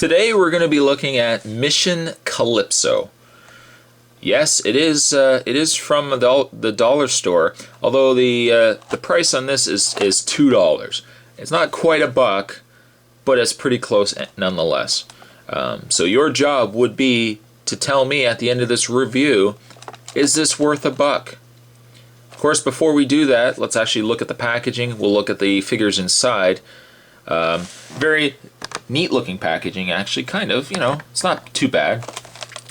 Today we're going to be looking at Mission Calypso. Yes, it is from the dollar store, although the price on this is $2. It's not quite a buck, but it's pretty close nonetheless. So your job would be to tell me at the end of this review, is this worth a buck? Of course, before we do that, let's actually look at the packaging. We'll look at the figures inside. Very neat looking packaging, actually, kind of, you know, it's not too bad.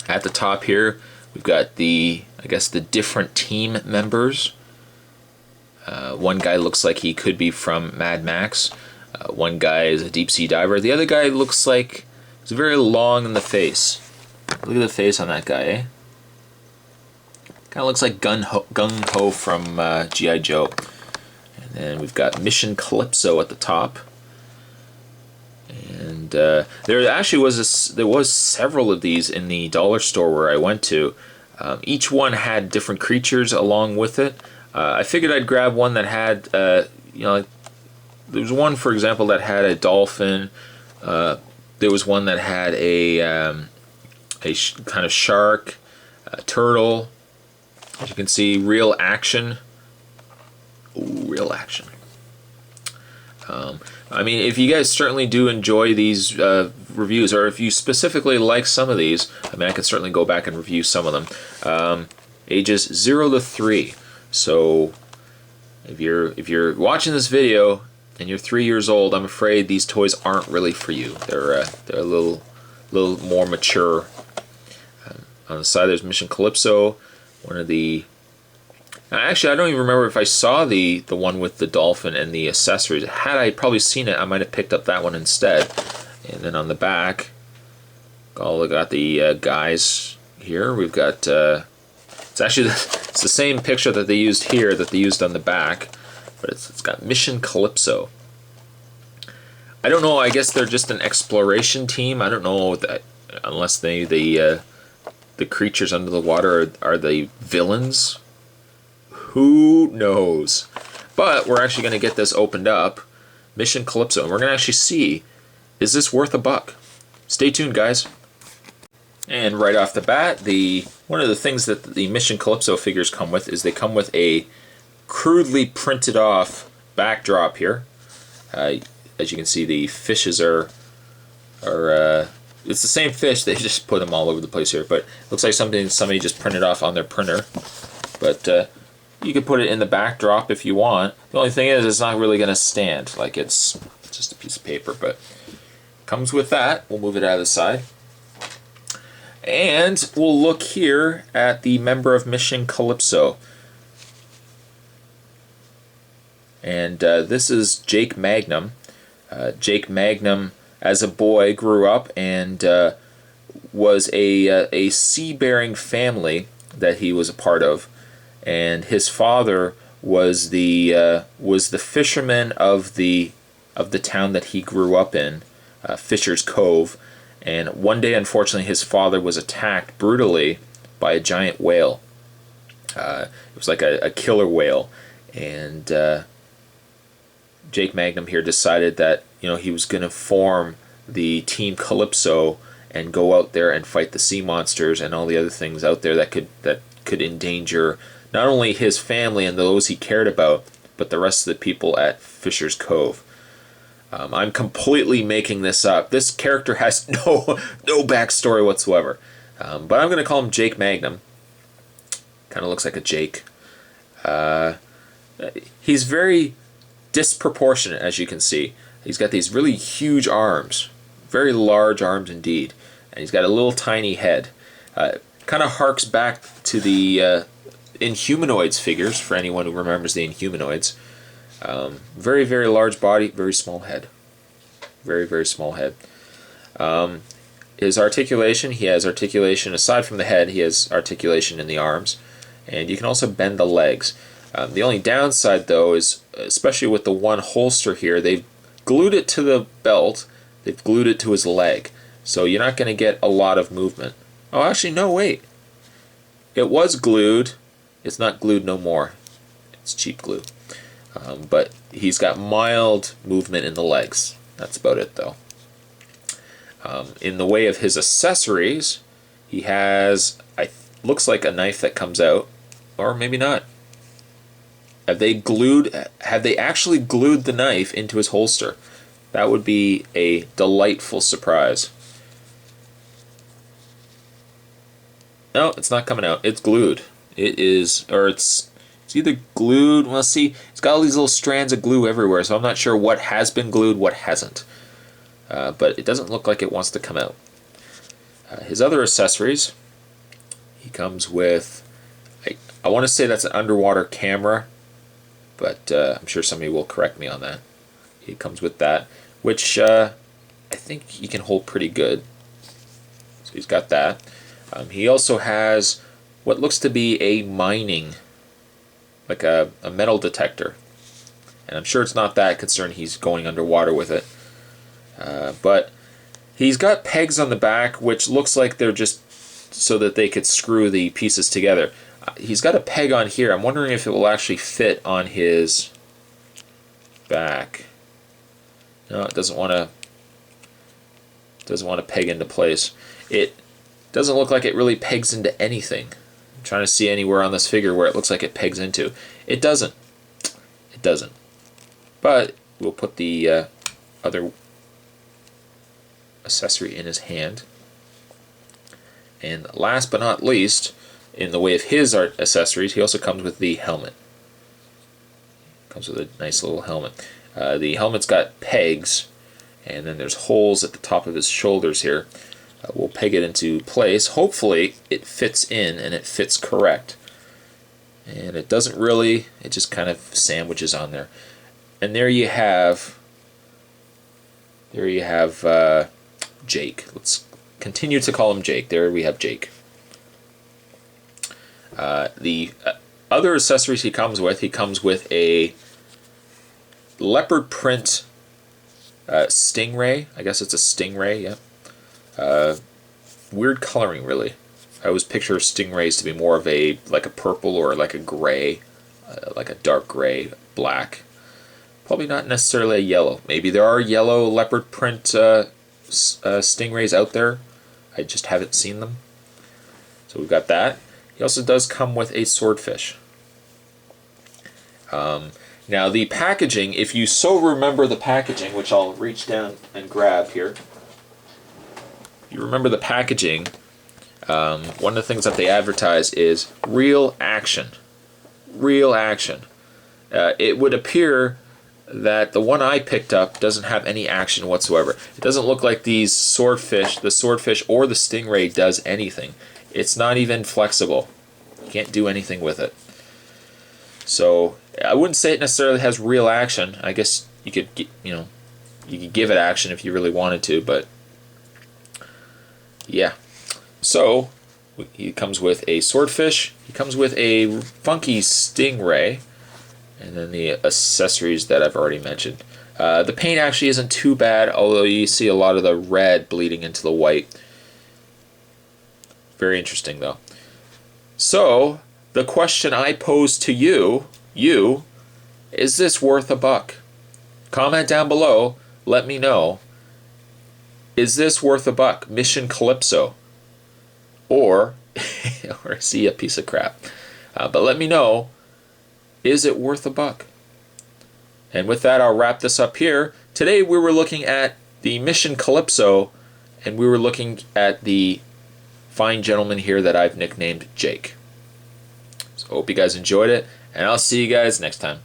At the top here, we've got the different team members. One guy looks like he could be from Mad Max. One guy is a deep sea diver. The other guy looks like he's very long in the face. Look at the face on that guy, eh? Kind of looks like Gung Ho from G.I. Joe. And then we've got Mission Calypso at the top. And there actually was several of these in the dollar store where I went to. Each one had different creatures along with it. I figured I'd grab one that had, there was one, for example, that had a dolphin. There was one that had a kind of shark, a turtle. As you can see, real action. Ooh, real action. I mean, if you guys certainly do enjoy these reviews, or if you specifically like some of these, I mean, I could certainly go back and review some of them. Ages 0 to 3. So if you're watching this video and you're 3 years old, I'm afraid these toys aren't really for you. They're a little more mature. On the side, there's Mission Calypso, one of the. Actually, I don't even remember if I saw the one with the dolphin and the accessories. Had I probably seen it, I might have picked up that one instead. And then on the back, we got the guys here. We've got it's the same picture that they used here that they used on the back, but it's got Mission Calypso. I don't know. I guess they're just an exploration team. I don't know that unless the creatures under the water are the villains. Who knows? But we're actually going to get this opened up, Mission Calypso, and we're going to actually see, is this worth a buck? Stay tuned, guys. And right off the bat, one of the things that the Mission Calypso figures come with is they come with a crudely printed off backdrop here. As you can see, the fishes are it's the same fish, they just put them all over the place here, but it looks like something somebody just printed off on their printer. But you could put it in the backdrop if you want. The only thing is, it's not really going to stand. Like, it's just a piece of paper, but comes with that. We'll move it out of the side. And we'll look here at the member of Mission Calypso. And this is Jake Magnum. Jake Magnum, as a boy, grew up and was a sea-bearing family that he was a part of. And his father was the fisherman of the town that he grew up in, Fisher's Cove. And one day, unfortunately, his father was attacked brutally by a giant whale. It was like a killer whale, and Jake Magnum here decided that he was going to form the Team Calypso and go out there and fight the sea monsters and all the other things out there that could endanger not only his family and those he cared about, but the rest of the people at Fisher's Cove. I'm completely making this up. This character has no backstory whatsoever. But I'm going to call him Jake Magnum. Kind of looks like a Jake. He's very disproportionate, as you can see. He's got these really huge arms. Very large arms indeed. And he's got a little tiny head. Kind of harks back to the Inhumanoids figures, for anyone who remembers the Inhumanoids. Very, very large body, very small head. Very, very small head. His articulation, he has articulation aside from the head, he has articulation in the arms. And you can also bend the legs. The only downside, though, is, especially with the one holster here, they've glued it to the belt, they've glued it to his leg. So you're not going to get a lot of movement. Oh, actually, no, wait. It was glued. It's not glued no more. It's cheap glue. But he's got mild movement in the legs. That's about it, though. In the way of his accessories, he has, looks like a knife that comes out, or maybe not. Have they actually glued the knife into his holster? That would be a delightful surprise. No, it's not coming out. It's glued. It is, or it's either glued. Well, see, it's got all these little strands of glue everywhere, so I'm not sure what has been glued, what hasn't. But it doesn't look like it wants to come out. His other accessories, he comes with, I want to say that's an underwater camera, but I'm sure somebody will correct me on that. He comes with that, which I think he can hold pretty good. So he's got that. He also has what looks to be a mining, like a metal detector. And I'm sure it's not that concerned he's going underwater with it. But he's got pegs on the back, which looks like they're just so that they could screw the pieces together. He's got a peg on here. I'm wondering if it will actually fit on his back. No, it doesn't want to peg into place. It doesn't look like it really pegs into anything. I'm trying to see anywhere on this figure where it looks like it pegs into. It doesn't. It doesn't. But we'll put the other accessory in his hand. And last but not least, in the way of his accessories, he also comes with the helmet. Comes with a nice little helmet. The helmet's got pegs, and then there's holes at the top of his shoulders here. We'll peg it into place. Hopefully it fits in and it fits correct. And it doesn't really, it just kind of sandwiches on there. And there you have Jake. Let's continue to call him Jake. There we have Jake. The other accessories he comes with a leopard print stingray. I guess it's a stingray, yeah. Weird coloring, really. I always picture stingrays to be more of like a purple or like a gray, like a dark gray, black. Probably not necessarily a yellow. Maybe there are yellow leopard print stingrays out there. I just haven't seen them. So we've got that. He also does come with a swordfish. Now the packaging, if you so remember the packaging, which I'll reach down and grab here. You remember the packaging, one of the things that they advertise is real action. Real action. It would appear that the one I picked up doesn't have any action whatsoever. It doesn't look like the swordfish or the stingray does anything. It's not even flexible. You can't do anything with it. So I wouldn't say it necessarily has real action. I guess you could, you could give it action if you really wanted to, but yeah. So he comes with a swordfish. He comes with a funky stingray, and then the accessories that I've already mentioned. The paint actually isn't too bad, although you see a lot of the red bleeding into the white. Very interesting, though. So the question I pose to you, is this worth a buck? Comment down below. Let me know. Is this worth a buck? Mission Calypso. Or is he a piece of crap? But let me know. Is it worth a buck? And with that, I'll wrap this up here. Today we were looking at the Mission Calypso, and we were looking at the fine gentleman here that I've nicknamed Jake. So I hope you guys enjoyed it, and I'll see you guys next time.